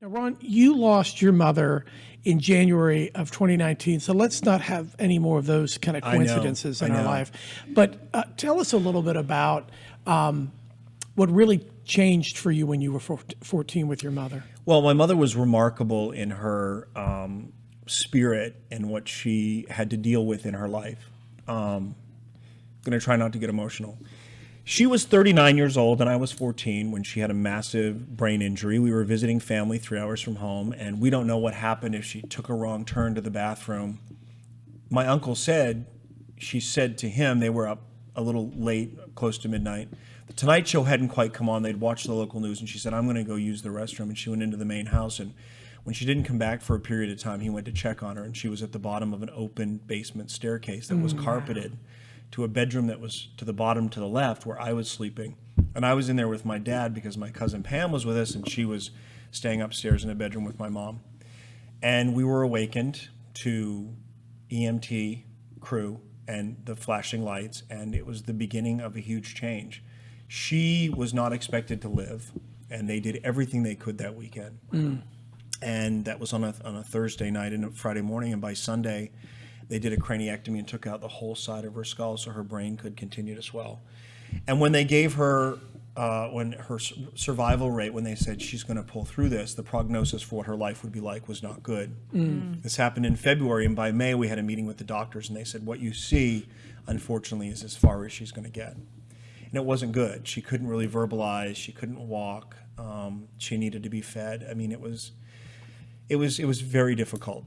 Now, Ron, you lost your mother in January of 2019, so let's not have any more of those kind of coincidences in our life. But tell us a little bit about what really changed for you when you were 14 with your mother. Well, my mother was remarkable in her spirit and what she had to deal with in her life. I'm going to try not to get emotional. She was 39 years old and I was 14 when she had a massive brain injury. We were visiting family 3 hours from home, and we don't know what happened if she took a wrong turn to the bathroom. My uncle said, she said to him, they were up a little late, close to midnight. The Tonight Show hadn't quite come on. They'd watched the local news, and she said, I'm going to go use the restroom. And she went into the main house, and when she didn't come back for a period of time, he went to check on her, and she was at the bottom of an open basement staircase that was carpeted to a bedroom that was to the bottom to the left where I was sleeping. And I was in there with my dad because my cousin Pam was with us, and she was staying upstairs in a bedroom with my mom. And we were awakened to EMT crew and the flashing lights, and it was the beginning of a huge change. She was not expected to live, and they did everything they could that weekend. And that was on a Thursday night and a Friday morning, and by Sunday, they did a craniectomy and took out the whole side of her skull so her brain could continue to swell. And when they gave her, when her survival rate, when they said she's going to pull through this, the prognosis for what her life would be like was not good. This happened in February, and by May we had a meeting with the doctors, and they said, what you see, unfortunately, is as far as she's going to get. And it wasn't good. She couldn't really verbalize. She couldn't walk. She needed to be fed. I mean, it was very difficult.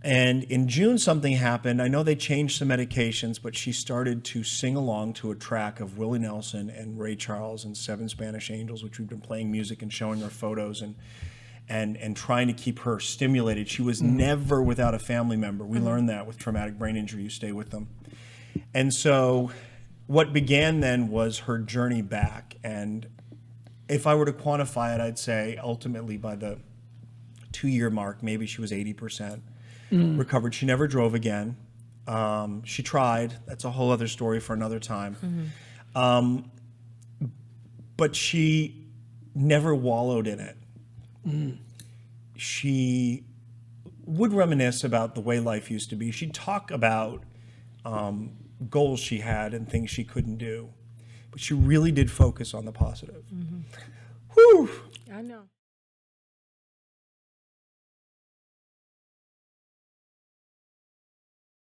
And in June, something happened. I know they changed some medications, but she started to sing along to a track of Willie Nelson and Ray Charles and Seven Spanish Angels, which we've been playing music and showing her photos and trying to keep her stimulated. She was never without a family member. We learned that with traumatic brain injury, you stay with them. And so what began then was her journey back. And if I were to quantify it, I'd say ultimately by the 2-year mark, maybe she was 80%. Recovered. She never drove again. She tried. That's a whole other story for another time. But she never wallowed in it. She would reminisce about the way life used to be. She'd talk about goals she had and things she couldn't do. But she really did focus on the positive. Whew. I know.